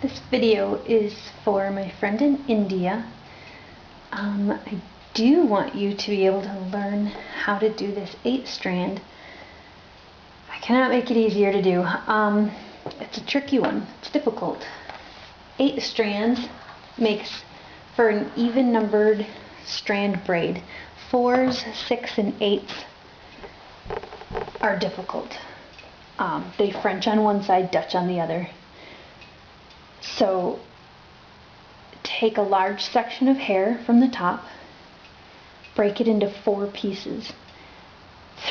This video is for my friend in India. I do want you to be able to learn how to do this 8-strand. I cannot make it easier to do. It's a tricky one. It's difficult. 8 strands makes for an even numbered strand braid. 4s, 6s, and 8s are difficult. They French on one side, Dutch on the other. So take a large section of hair from the top, break it into 4 pieces.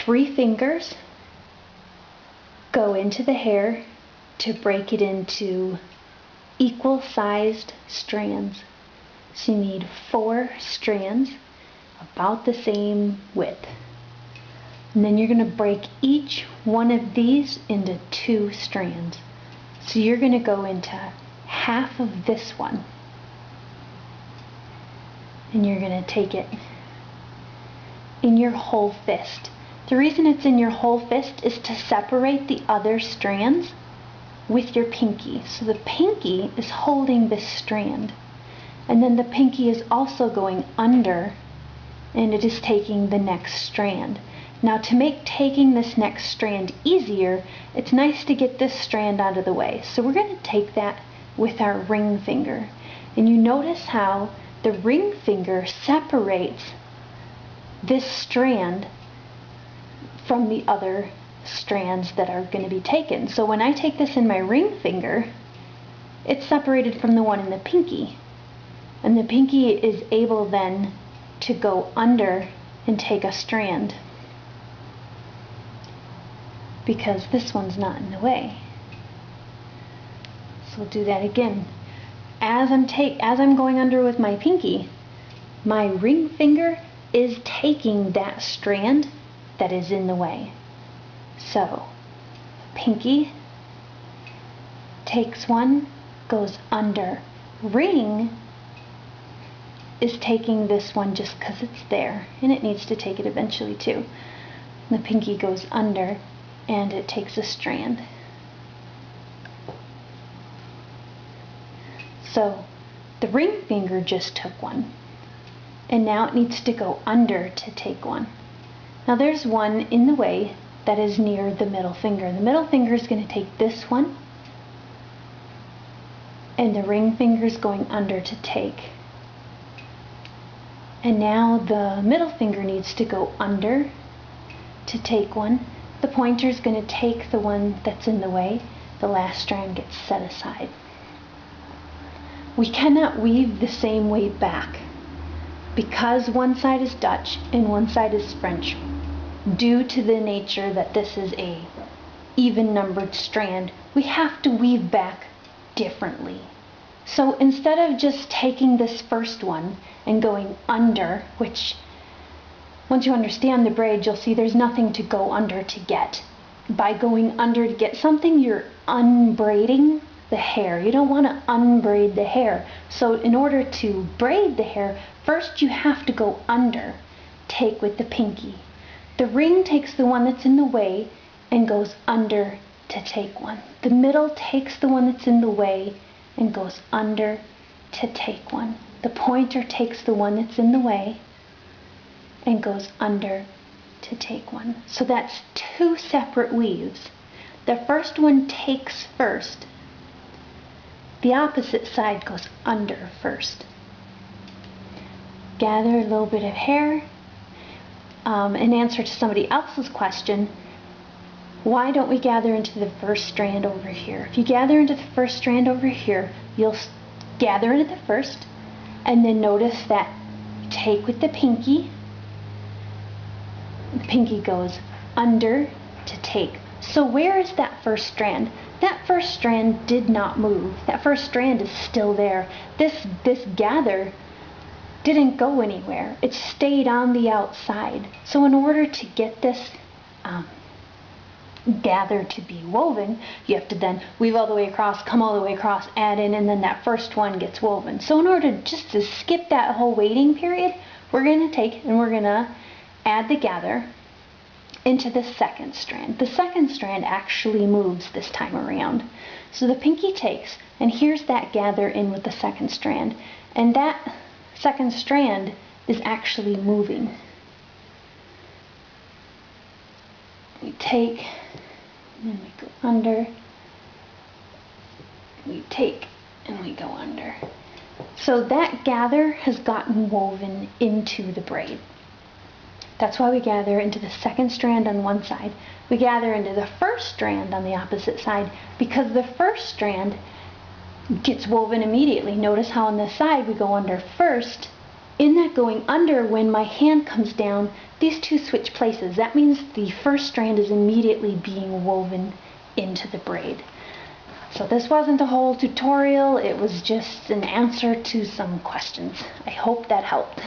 3 fingers go into the hair to break it into equal sized strands. So you need 4 strands about the same width. And then you're going to break each one of these into 2 strands. So you're going to go into half of this one, and you're going to take it in your whole fist. The reason it's in your whole fist is to separate the other strands with your pinky. So the pinky is holding this strand, and then the pinky is also going under, and it is taking the next strand. Now, to make taking this next strand easier, it's nice to get this strand out of the way. So we're going to take that with our ring finger. And you notice how the ring finger separates this strand from the other strands that are going to be taken. So when I take this in my ring finger, it's separated from the one in the pinky. And the pinky is able then to go under and take a strand, because this one's not in the way. So we'll do that again. As I'm going under with my pinky, my ring finger is taking that strand that is in the way. So pinky takes one, goes under. Ring is taking this one just because it's there, and it needs to take it eventually too. The pinky goes under, and it takes a strand. So the ring finger just took one, and now it needs to go under to take one. Now there's one in the way that is near the middle finger. The middle finger is going to take this one, and the ring finger is going under to take. And now the middle finger needs to go under to take one. The pointer is going to take the one that's in the way. The last strand gets set aside. We cannot weave the same way back, because one side is Dutch and one side is French, due to the nature that this is a even numbered strand. We have to weave back differently. So instead of just taking this first one and going under, which once you understand the braid, you'll see there's nothing to go under to get. By going under to get something, you're unbraiding the hair. You don't want to unbraid the hair. So in order to braid the hair, first you have to go under. Take with the pinky. The ring takes the one that's in the way and goes under to take one. The middle takes the one that's in the way and goes under to take one. The pointer takes the one that's in the way and goes under to take one. So that's 2 separate weaves. The first one takes first. The opposite side goes under first. Gather a little bit of hair. In answer to somebody else's question, why don't we gather into the first strand over here? If you gather into the first strand over here, you'll gather into the first, and then notice that you take with the pinky. The pinky goes under to take. So where is that first strand? That first strand did not move. That first strand is still there. This gather didn't go anywhere. It stayed on the outside. So in order to get this gather to be woven, you have to then weave all the way across, come all the way across, add in, and then that first one gets woven. So in order just to skip that whole waiting period, we're going to take and we're going to add the gather into the second strand. The second strand actually moves this time around. So the pinky takes, And here's that gather in with the second strand. And that second strand is actually moving. We take, and then we go under. We take, and we go under. So that gather has gotten woven into the braid. That's why we gather into the second strand on one side. We gather into the first strand on the opposite side, because the first strand gets woven immediately. Notice how on this side we go under first. In that going under, when my hand comes down, these two switch places. That means the first strand is immediately being woven into the braid. So this wasn't a whole tutorial, it was just an answer to some questions. I hope that helped.